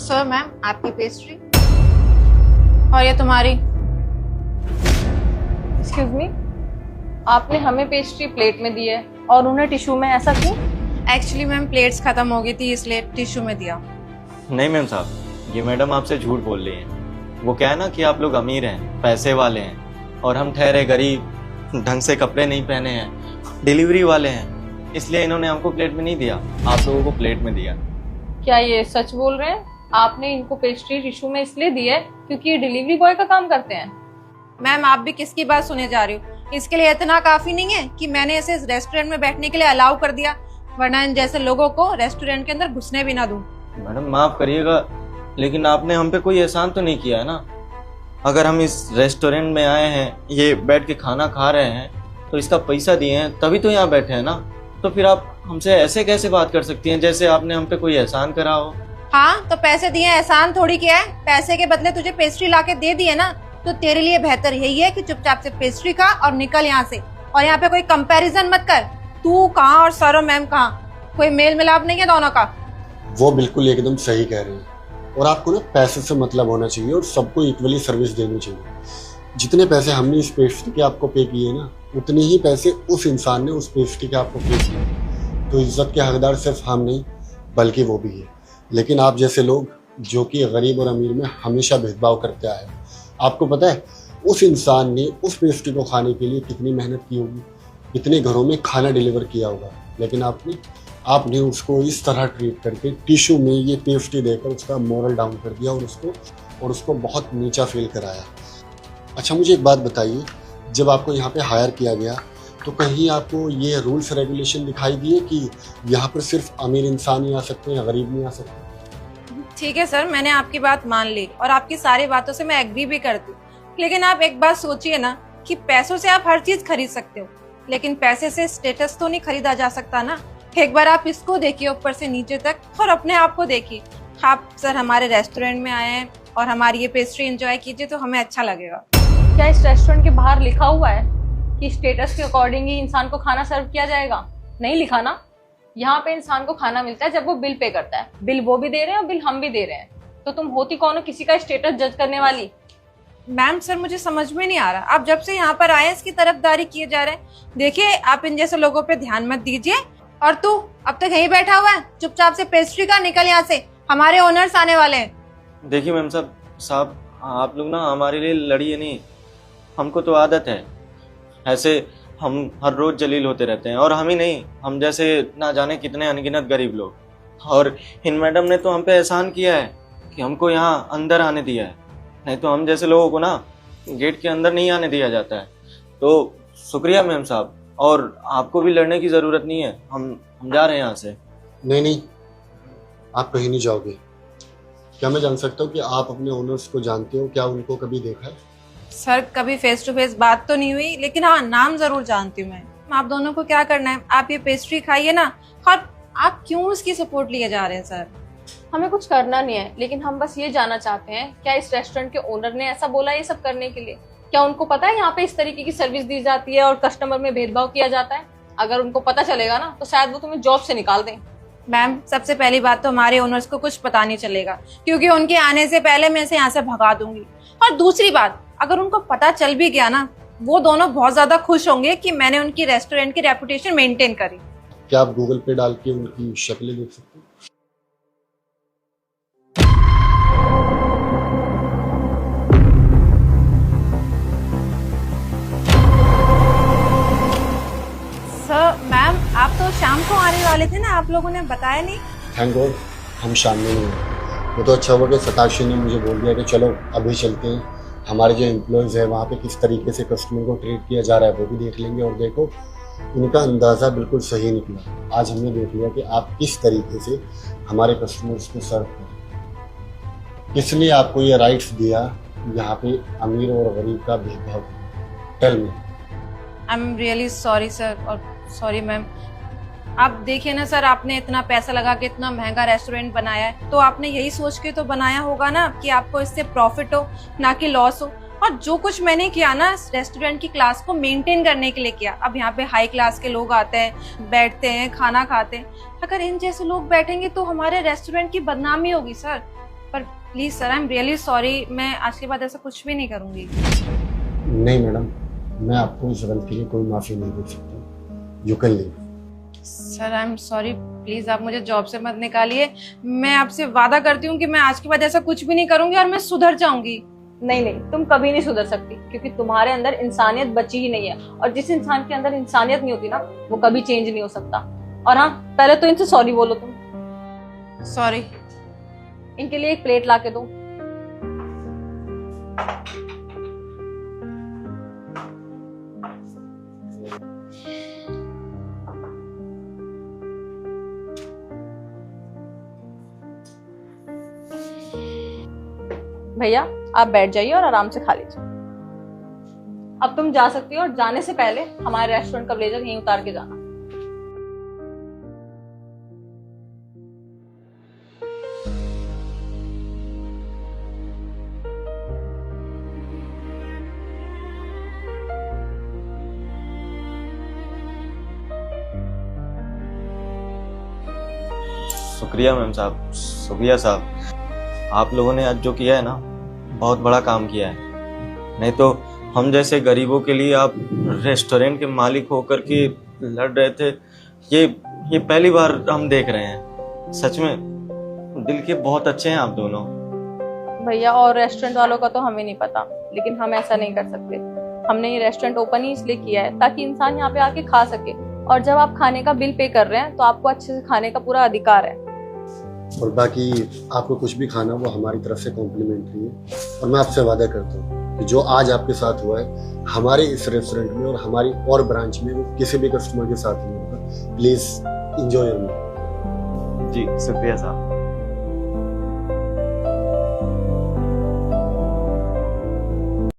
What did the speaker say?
Sir ma'am आपकी pastry और ये तुम्हारी। एक्सक्यूज मी, आपने हमें पेस्ट्री प्लेट में दी है और उन्हें टिश्यू में, ऐसा क्यों? एक्चुअली मैम प्लेट्स खत्म हो गई थी इसलिए टिश्यू में दिया। नहीं मैम साहब, ये मैडम आपसे झूठ बोल रही हैं। वो क्या है ना कि आप लोग अमीर हैं, पैसे वाले हैं और हम ठहरे गरीब, ढंग से कपड़े नहीं पहने हैं, डिलीवरी वाले हैं, इसलिए इन्होंने हमको प्लेट में नहीं दिया, आप लोगों को प्लेट में दिया। क्या ये सच बोल रहे हैं? आपने इनको पेस्ट्री टिश्यू में इसलिए दी है क्योंकि ये डिलीवरी बॉय का काम करते हैं? मैम आप भी किसकी बात सुने जा रही हो? इसके लिए इतना काफी नहीं है कि मैंने इसे रेस्टोरेंट में बैठने के लिए अलाउ कर दिया, वरना इन जैसे लोगों को रेस्टोरेंट के अंदर घुसने भी ना दूं। मैडम माफ करिएगा, लेकिन आपने हम पे कोई एहसान तो नहीं किया है ना। अगर हम इस रेस्टोरेंट में आए हैं, ये बैठ के खाना खा रहे हैं, तो इसका पैसा दिए हैं तभी तो यहाँ बैठे हैं ना। तो फिर आप हमसे ऐसे कैसे बात कर सकती हैं जैसे आपने हम पे कोई एहसान करा हो? हाँ तो पैसे दिए, एहसान थोड़ी किया है। पैसे के बदले तुझे पेस्ट्री लाके दे दी है ना, तो तेरे लिए बेहतर यही है कि चुपचाप से पेस्ट्री खा और निकल यहाँ से। और यहाँ पे कोई कंपैरिजन मत कर, तू कहाँ और सर और मैम कहाँ, कोई मेल मिलाप नहीं है दोनों का। वो बिल्कुल एकदम सही कह रही है। और आपको ना पैसे से मतलब होना चाहिए और सबको इक्वली सर्विस देनी चाहिए। जितने पैसे हमने इस पेस्ट्री के आपको पे किए ना, उतने ही पैसे उस इंसान ने उस पेस्ट्री के आपको पे किए। तो इज्जत के हकदार सिर्फ हम नहीं बल्कि वो भी है। लेकिन आप जैसे लोग जो कि गरीब और अमीर में हमेशा भेदभाव करते आए, आपको पता है उस इंसान ने उस पेस्ट्री को खाने के लिए कितनी मेहनत की होगी, कितने घरों में खाना डिलीवर किया होगा, लेकिन आपने उसको इस तरह ट्रीट करके टिश्यू में ये पेस्ट्री देकर उसका मोरल डाउन कर दिया और उसको बहुत नीचा फील कराया। अच्छा मुझे एक बात बताइए, जब आपको यहाँ पे हायर किया गया तो कहीं आपको ये रूल्स रेगुलेशन दिखाई दिए कि यहाँ पर सिर्फ अमीर इंसान ही आ सकते हैं, गरीब नहीं आ सकते? ठीक है सर, मैंने आपकी बात मान ली और आपकी सारी बातों से मैं एग्री भी करती हूँ, लेकिन आप एक बात सोचिए ना कि पैसों से आप हर चीज खरीद सकते हो, लेकिन पैसे से स्टेटस तो नहीं खरीदा जा सकता ना। एक बार आप इसको देखिए ऊपर से नीचे तक और अपने आप को देखिए। आप सर हमारे रेस्टोरेंट में आए हैं और हमारी ये पेस्ट्री एंजॉय कीजिए तो हमें अच्छा लगेगा। क्या इस रेस्टोरेंट के बाहर लिखा हुआ है कि स्टेटस के अकॉर्डिंग ही इंसान को खाना सर्व किया जाएगा? नहीं लिखा ना। यहाँ पे इंसान को खाना मिलता है जब वो बिल पे करता है। बिल वो भी दे रहे हैं और बिल हम भी दे रहे हैं, तो तुम होती कौन हो किसी का स्टेटस जज करने वाली? मैम सर मुझे समझ में नहीं आ रहा, आप जब से यहाँ पर आए इसकी तरफदारी किए जा रहे हैं। देखिए आप इन जैसे लोगों पे ध्यान मत दीजिए। और तू अब तक यहीं बैठा हुआ है, चुपचाप से पेस्ट्री का निकल यहाँ से, हमारे ओनर्स आने वाले हैं। देखिए मैम साहब आप लोग ना हमारे लिए लड़िए नहीं, हमको तो आदत है ऐसे, हम हर रोज जलील होते रहते हैं। और हम ही नहीं, हम जैसे ना जाने कितने अनगिनत गरीब लोग। और इन मैडम ने तो हम पे एहसान किया है कि हमको यहाँ अंदर आने दिया है, नहीं तो हम जैसे लोगों को ना गेट के अंदर नहीं आने दिया जाता है। तो शुक्रिया मैम साहब, और आपको भी लड़ने की ज़रूरत नहीं है, हम जा रहे हैं यहाँ से। नहीं, आप कहीं नहीं जाओगे। क्या मैं जान सकता हूँ कि आप अपने ओनर्स को जानते हो? क्या उनको कभी देखा है? सर कभी फेस टू फेस बात तो नहीं हुई, लेकिन हाँ नाम जरूर जानती हूँ मैं। आप दोनों को क्या करना है, आप ये पेस्ट्री खाइए ना। और आप क्यों उसकी सपोर्ट लिए जा रहे हैं सर? हमें कुछ करना नहीं है, लेकिन हम बस ये जानना चाहते हैं क्या इस रेस्टोरेंट के ओनर ने ऐसा बोला ये सब करने के लिए? क्या उनको पता है यहाँ पे इस तरीके की सर्विस दी जाती है और कस्टमर में भेदभाव किया जाता है? अगर उनको पता चलेगा ना तो शायद वो तुम्हें जॉब से निकाल दें। मैम सबसे पहली बात तो हमारे ओनर्स को कुछ पता नहीं चलेगा, क्योंकि उनके आने से पहले मैं इसे यहाँ से भगा दूंगी। और दूसरी बात, अगर उनको पता चल भी गया ना, वो दोनों बहुत ज्यादा खुश होंगे कि मैंने उनकी रेस्टोरेंट की रेपुटेशन मेंटेन करी। क्या आप गूगल पे डाल के उनकी शक्लें देख सकते हो? सर मैम आप तो शाम को आने वाले थे ना, आप लोगों ने बताया नहीं। थैंक गॉड हम शाम में नहीं हैं। वो तो अच्छा हुआ कि सताशी ने मुझे बोल दिया कि चलो अभी चलते हैं, हमारे जो एम्प्लॉयज़ है वहाँ पे किस तरीके से कस्टमर को ट्रीट किया जा रहा है वो भी देख लेंगे। और देखो उनका अंदाज़ा बिल्कुल सही निकला। आज हमने देख लिया कि आप किस तरीके से हमारे कस्टमर्स को सर्व करें। किसने आपको ये राइट्स दिया यहाँ पे अमीर और गरीब का भेदभाव? Tell me. I am really sorry sir और सॉरी मैम। आप देखिए ना सर, आपने इतना पैसा लगा के इतना महंगा रेस्टोरेंट बनाया है, तो आपने यही सोच के तो बनाया होगा ना कि आपको इससे प्रॉफिट हो ना कि लॉस हो। और जो कुछ मैंने किया ना रेस्टोरेंट की क्लास को मेंटेन करने के लिए किया। अब यहाँ पे हाई क्लास के लोग आते हैं, बैठते हैं, खाना खाते हैं। अगर इन जैसे लोग बैठेंगे तो हमारे रेस्टोरेंट की बदनामी होगी सर। पर please sir, I am really sorry, मैं आज के बाद ऐसा कुछ भी नहीं करूंगी। नहीं मैडम, मैं आपको इस गलती की कोई माफ़ी नहीं दे सकता। You can leave. Sir I am sorry, please आप मुझे जॉब से मत निकालिए। मैं आपसे वादा करती हूँ कि मैं आज के बाद ऐसा कुछ भी नहीं करूंगी और मैं सुधर जाऊंगी। नहीं नहीं, तुम कभी नहीं सुधर सकती, क्योंकि तुम्हारे अंदर इंसानियत बची ही नहीं है, और जिस इंसान के अंदर इंसानियत नहीं होती ना, वो कभी चेंज नहीं हो सकता। और हाँ, पहले तो इनसे सॉरी बोलो तुम। सॉरी। इनके लिए एक प्लेट ला के दो। भैया आप बैठ जाइए और आराम से खा लीजिए। अब तुम जा सकती हो, और जाने से पहले हमारे रेस्टोरेंट का ब्लेजर यहीं उतार के जाना। शुक्रिया मैम साहब, शुक्रिया साहब। आप लोगों ने आज जो किया है ना, बहुत बड़ा काम किया है। नहीं तो हम जैसे गरीबों के लिए आप रेस्टोरेंट के मालिक होकर के लड़ रहे थे, ये पहली बार हम देख रहे हैं। सच में दिल के बहुत अच्छे हैं आप दोनों। भैया और रेस्टोरेंट वालों का तो हमें नहीं पता, लेकिन हम ऐसा नहीं कर सकते। हमने ये रेस्टोरेंट ओपन ही इसलिए किया है ताकि इंसान यहाँ पे आके खा सके, और जब आप खाने का बिल पे कर रहे हैं तो आपको अच्छे से खाने का पूरा अधिकार है। और बाकी आपको कुछ भी खाना वो हमारी तरफ से कॉम्प्लीमेंट्री है। और मैं आपसे वादा करता हूँ कि जो आज आपके साथ हुआ है हमारे इस रेस्टोरेंट में और हमारी और ब्रांच में वो किसी भी कस्टमर के साथ नहीं होगा। Please enjoy your meal. जी शुक्रिया साहब।